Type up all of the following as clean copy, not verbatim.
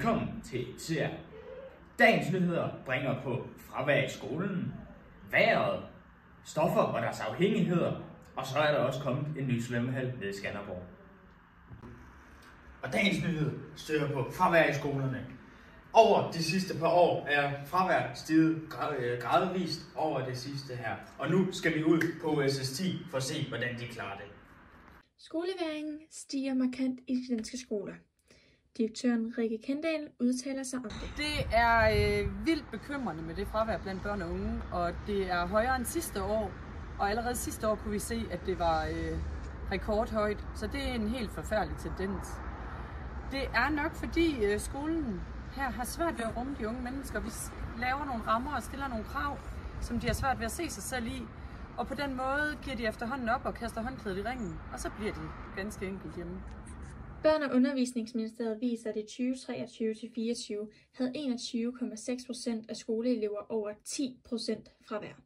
Velkommen til TR. Dagens nyheder bringer på fravær i skolen, vejret, stoffer og deres afhængigheder, og så er der også kommet en ny svømmehal ved Skanderborg. Og dagens nyhed støder på fravær i skolerne. Over de sidste par år er fravær steget gradvist over det sidste her. Og nu skal vi ud på USS10 for at se, hvordan de klarer det. Skoleværingen stiger markant i de danske skoler. Direktøren Rikke Kendal udtaler sig om det. Det er vildt bekymrende med det fravær blandt børn og unge, og det er højere end sidste år. Og allerede sidste år kunne vi se, at det var rekordhøjt, så det er en helt forfærdelig tendens. Det er nok fordi skolen her har svært ved at rumme de unge mennesker. Vi laver nogle rammer og stiller nogle krav, som de har svært ved at se sig selv i. Og på den måde giver de efterhånden op og kaster håndklædet i ringen, og så bliver de ganske enkelt hjemme. Børn- og Undervisningsministeriet viser, at i 2023-24 havde 21,6% af skoleelever over 10% fravær.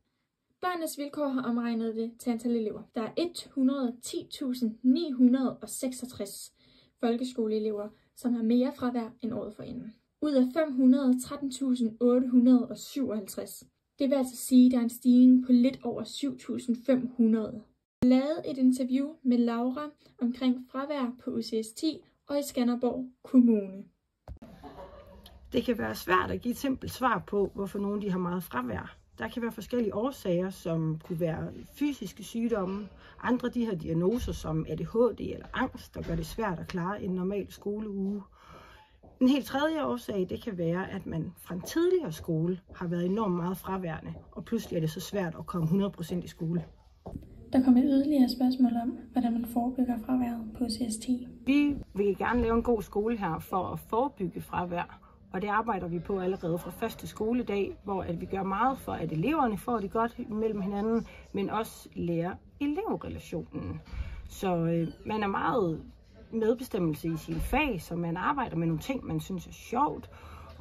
Børnenes Vilkår har omregnet det til antal elever. Der er 110.966 folkeskoleelever, som har mere fravær end året forinden. Ud af 513.857. Det vil altså sige, at der er en stigning på lidt over 7.500. Lavet et interview med Laura omkring fravær på UCS10 og i Skanderborg Kommune. Det kan være svært at give et simpelt svar på, hvorfor nogle de har meget fravær. Der kan være forskellige årsager, som kunne være fysiske sygdomme. Andre de har diagnoser som ADHD eller angst, der gør det svært at klare en normal skoleuge. En helt tredje årsag, det kan være, at man fra en tidligere skole har været enormt meget fraværende, og pludselig er det så svært at komme 100% i skole. Der kommer et yderligere spørgsmål om, hvordan man forebygger fraværet på UCS10. Vi vil gerne lave en god skole her for at forebygge fravær, og det arbejder vi på allerede fra første skoledag, hvor at vi gør meget for, at eleverne får det godt mellem hinanden, men også lærer elevrelationen. Så man er meget medbestemmelse i sin fag, så man arbejder med nogle ting, man synes er sjovt,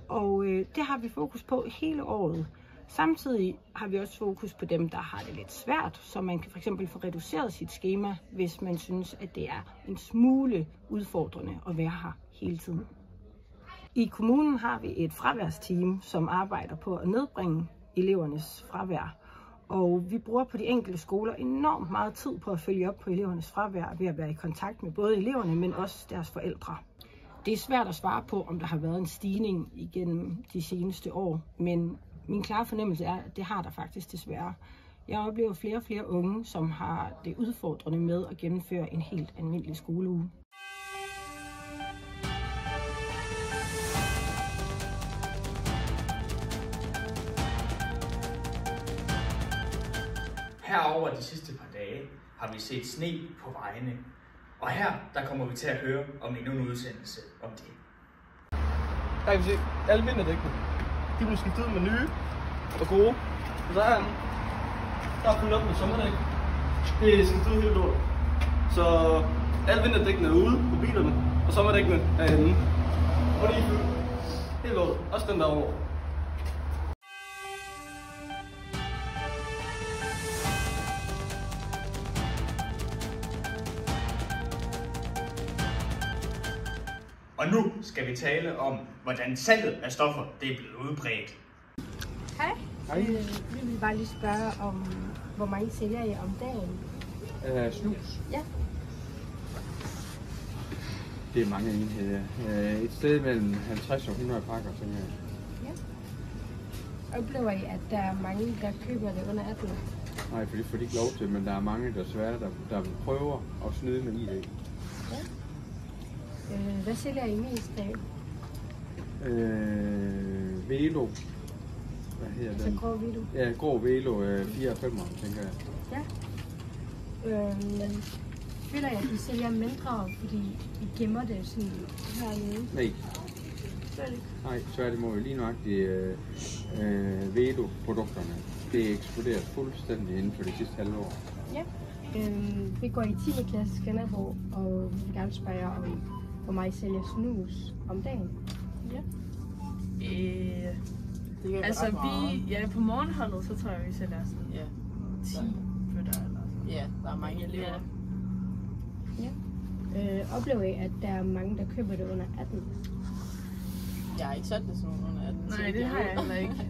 og det har vi fokus på hele året. Samtidig har vi også fokus på dem, der har det lidt svært, så man kan fx få reduceret sit skema, hvis man synes, at det er en smule udfordrende at være her hele tiden. I kommunen har vi et fraværsteam, som arbejder på at nedbringe elevernes fravær. Og vi bruger på de enkelte skoler enormt meget tid på at følge op på elevernes fravær ved at være i kontakt med både eleverne, men også deres forældre. Det er svært at svare på, om der har været en stigning igennem de seneste år, men min klare fornemmelse er, at det har der faktisk desværre. Jeg oplever flere og flere unge, som har det udfordrende med at gennemføre en helt almindelig skoleuge. Herover de sidste par dage har vi set sne på vejene, og her der kommer vi til at høre om endnu en udsendelse om det. Her kan vi se alle vinterdækkene. De bliver skiftet ud med nye og gode. Og så er der er fyldt op med sommerdæk. Det er skiftet ud helt lort. Så alle vinterdækkene er ude på bilerne, og sommerdækkene er inde. Og de er fyldt. Helt lort. Også den der over. Og nu skal vi tale om, hvordan salget af stoffer det er blevet udbredt. Hej. Vi vil bare lige spørge om, hvor mange sælger I om dagen? Snus? Ja. Det er mange enheder. Et sted mellem 50 og 100 pakker, tænker jeg. Ja. Oplever I, at der er mange, der køber det under 18? Nej, for det får de ikke lov til, men der er mange, der prøver at snyde med ID. Ja. Hvad sælger I mest af? Velo. Hvad hedder den? Så grå Velo? Ja, grå Velo 4 og 5, tænker jeg. Ja. Føler jeg, at I sælger mindre, fordi I gemmer det sådan hernede? Nej. Slet ikke? Nej, tværtimod lige nøjagtigt Velo-produkterne. Det er eksploderet fuldstændig inden for det sidste halve år. Ja. Vi går i 10. klasse Skanderborg, og vi vil gerne spørge om, hvor meget I sælger snus om dagen. Ja. Altså på morgenholdet, så tror jeg, vi sælger sådan 10 bøtter eller sådan. Ja, der er mange elever. Ja. Oplever I, at der er mange, der køber det under 18? Jeg har ikke solgt det sådan under 18. Nej, det har jeg heller ikke.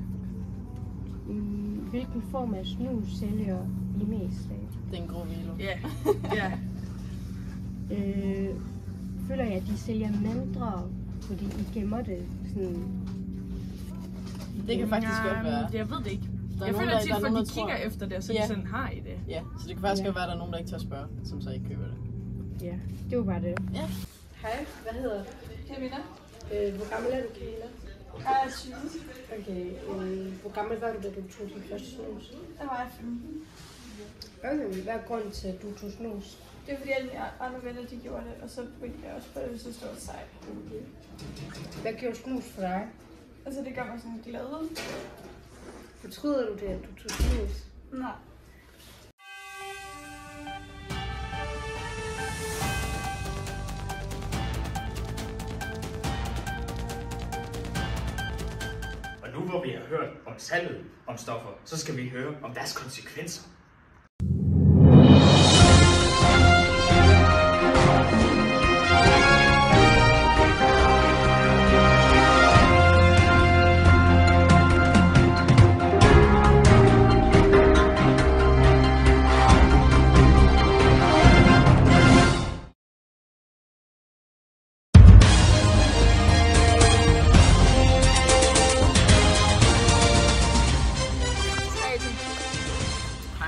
Hvilken form af snus sælger I mest af? Det er en grå vilo. Ja. Ja. Føler jeg, at de sælger mindre, fordi I gemmer det sådan? Det kan faktisk godt være. Jeg ved det ikke. Jeg føler tit, at de kigger efter det, og så de sådan har I det. Ja, så det kan faktisk godt være, at der er nogen, der ikke tør spørge, som så ikke køber det. Ja, det var bare det. Ja. Hej, hvad hedder du? Camilla. Hvor gammel er du, Camilla? Jeg er 20. Okay, hvor gammel var du, da du tog din første snus? Der var jeg 15. Okay, hvad er grunden til, at du tog snus? Det er fordi, at mine andre venner de gjorde det, og så begyndte jeg også på det, hvis det var sejt. Okay. Hvad gjorde snus for dig? Altså, det gør mig sådan glad. Fortryder du det, at du tog snus? Nej. Og nu hvor vi har hørt om salget om stoffer, så skal vi høre om deres konsekvenser.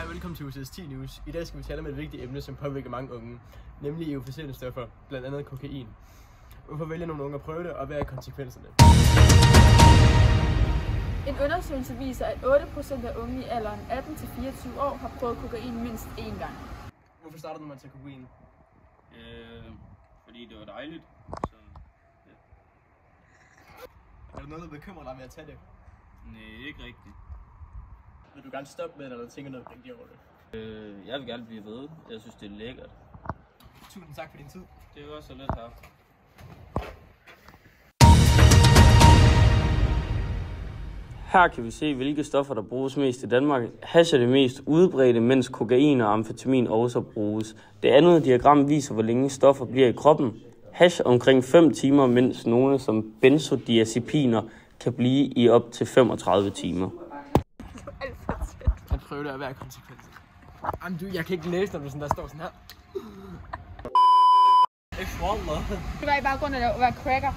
Velkommen til UCS 10 News. I dag skal vi tale om et vigtigt emne, som påvirker mange unge, nemlig euforiserende stoffer, blandt andet kokain. Hvorfor vælger nogle unge at prøve det, og hvad er konsekvenserne? En undersøgelse viser, at 8% af unge i alderen 18-24 år har prøvet kokain mindst én gang. Hvorfor startede du med at tage kokain? Fordi det var dejligt. Så, ja. Er der noget, der bekymrer dig ved at tage det? Nej, ikke rigtigt. Vil du gerne stoppe med det, eller tænker noget rigtigt over det? Jeg vil gerne blive ved. Jeg synes, det er lækkert. Tusind tak for din tid. Det er også så let her. Her kan vi se, hvilke stoffer, der bruges mest i Danmark. Hash er det mest udbredte, mens kokain og amfetamin også bruges. Det andet diagram viser, hvor længe stoffer bliver i kroppen. Hash omkring 5 timer, mens nogle som benzodiazepiner kan blive i op til 35 timer. At prøve det at være konsekvenser. Jamen du, jeg kan ikke læse, når du sådan der står sådan her. Det var i baggrund af at være cracker.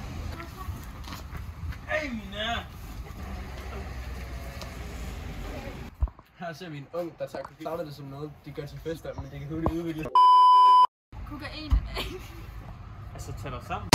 Her ser vi en ung, der tager kokain. Starter det som noget, de gør til fester, men det kan hurtigt udvikle. Kokain. Altså, tag dig sammen.